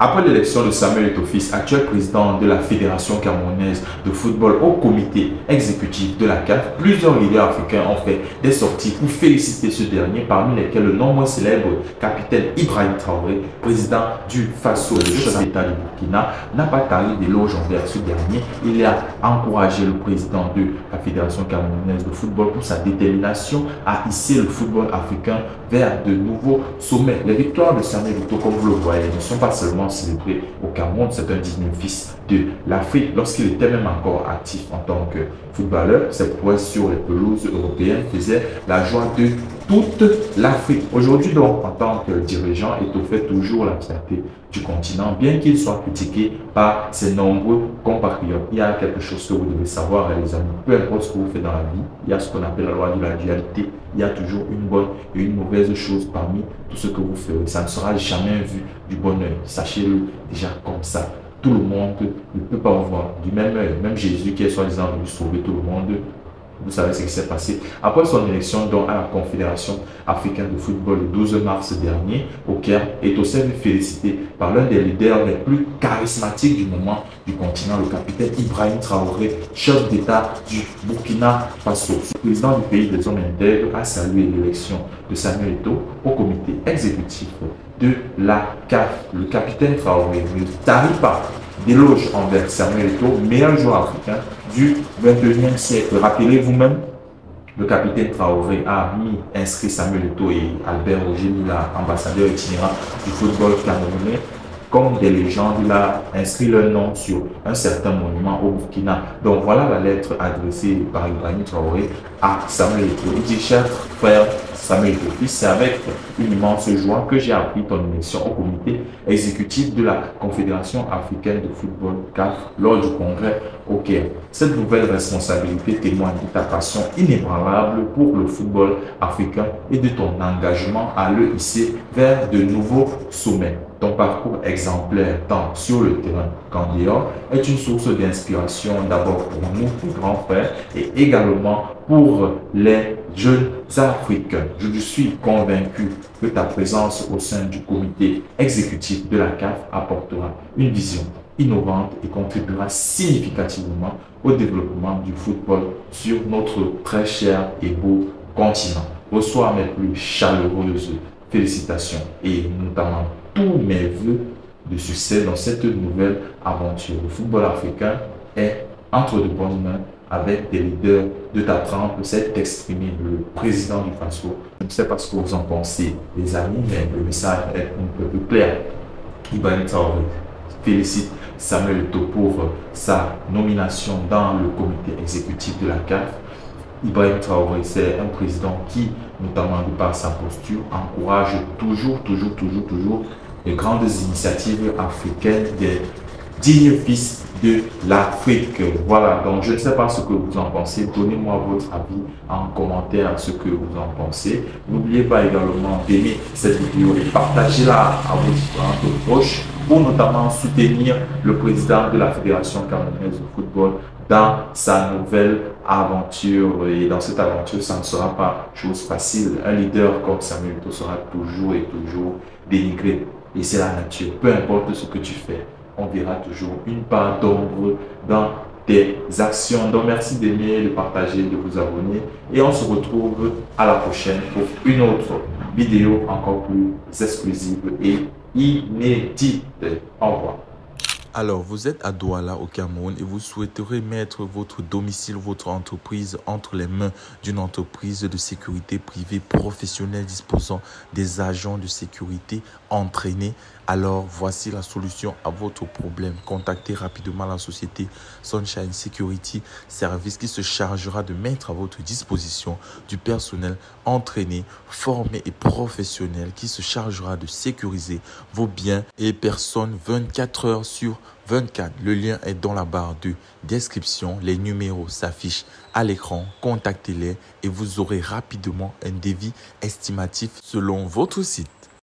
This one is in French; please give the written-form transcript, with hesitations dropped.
Après l'élection de Samuel Eto'o, actuel président de la Fédération camerounaise de football au comité exécutif de la CAF, plusieurs leaders africains ont fait des sorties pour féliciter ce dernier, parmi lesquels le non moins célèbre capitaine Ibrahim Traoré, président du Faso, le chef d'État du Burkina, n'a pas tari d'éloges envers ce dernier. Il a encouragé le président de la Fédération camerounaise de football pour sa détermination à hisser le football africain vers de nouveaux sommets. Les victoires de Samuel Eto'o, comme vous le voyez, ne sont pas seulement célébré au Cameroun, c'est un digne fils de l'Afrique. Lorsqu'il était même encore actif en tant que footballeur, ses prouesses sur les pelouses européennes faisaient la joie de toute l'Afrique. Aujourd'hui donc, en tant que dirigeant, Eto'o fait toujours la fierté du continent, bien qu'il soit critiqué par ses nombreux compatriotes. Il y a quelque chose que vous devez savoir, les amis, peu importe ce que vous faites dans la vie, il y a ce qu'on appelle la loi de la dualité. Il y a toujours une bonne et une mauvaise chose parmi tout ce que vous faites. Ça ne sera jamais vu du bon œil. Sachez-le déjà comme ça. Tout le monde ne peut pas vous voir du même œil. Même Jésus qui est soi-disant venu sauver tout le monde, vous savez ce qui s'est passé. Après son élection donc, à la Confédération africaine de football le 12 mars dernier au Caire, Eto'o s'est félicité par l'un des leaders les plus charismatiques du moment du continent, le capitaine Ibrahim Traoré, chef d'État du Burkina Faso. Le président du pays des hommes intègres a salué l'élection de Samuel Eto'o au comité exécutif de la CAF. Le capitaine Traoré ne tarit pas d'éloges envers Samuel Eto'o, meilleur joueur africain du 21e siècle. Rappelez-vous même, le capitaine Traoré a inscrit Samuel Eto'o et Albert Roger Mila, ambassadeur itinérant du football camerounais, comme des légendes. Il a inscrit leur nom sur un certain monument au Burkina. Donc voilà la lettre adressée par Ibrahim Traoré à Samuel Eto'o. Il dit: cher frère Samuel Eto'o, c'est avec une immense joie que j'ai appris ton élection au comité exécutif de la Confédération africaine de football CAF lors du congrès au Caire. Cette nouvelle responsabilité témoigne de ta passion inébranlable pour le football africain et de ton engagement à le hisser vers de nouveaux sommets. Ton parcours exemplaire tant sur le terrain qu'en dehors est une source d'inspiration d'abord pour nous, les grands frères, et également pour les jeunes Africains. Je suis convaincu que ta présence au sein du comité exécutif de la CAF apportera une vision innovante et contribuera significativement au développement du football sur notre très cher et beau continent. Reçois mes plus chaleureuses félicitations et notamment tous mes voeux de succès dans cette nouvelle aventure. Le football africain est entre de bonnes mains avec des leaders de ta trempe, s'est exprimé le président du Faso. Je ne sais pas ce que vous en pensez, les amis, mais le message est un peu plus clair. Ibrahim Traoré félicite Samuel Eto'o pour sa nomination dans le comité exécutif de la CAF. Ibrahim Traoré, c'est un président qui, notamment de par sa posture, encourage toujours les grandes initiatives africaines, des dignes fils de l'Afrique. Voilà, donc je ne sais pas ce que vous en pensez. Donnez-moi votre avis en commentaire ce que vous en pensez. N'oubliez pas également d'aimer cette vidéo et partagez-la à vos différents proches pour notamment soutenir le président de la Fédération camerounaise de football dans sa nouvelle aventure. Et dans cette aventure, ça ne sera pas chose facile. Un leader comme Samuel Eto'o sera toujours et toujours dénigré. Et c'est la nature. Peu importe ce que tu fais, on verra toujours une part d'ombre dans tes actions. Donc merci d'aimer, de partager, de vous abonner. Et on se retrouve à la prochaine pour une autre vidéo encore plus exclusive et inédite. Au revoir. Alors, vous êtes à Douala au Cameroun et vous souhaiterez mettre votre domicile, votre entreprise entre les mains d'une entreprise de sécurité privée professionnelle disposant des agents de sécurité entraînés. Alors, voici la solution à votre problème. Contactez rapidement la société Sunshine Security Service qui se chargera de mettre à votre disposition du personnel entraîné, formé et professionnel qui se chargera de sécuriser vos biens et personnes 24 heures sur 24. Le lien est dans la barre de description. Les numéros s'affichent à l'écran. Contactez-les et vous aurez rapidement un devis estimatif selon votre site.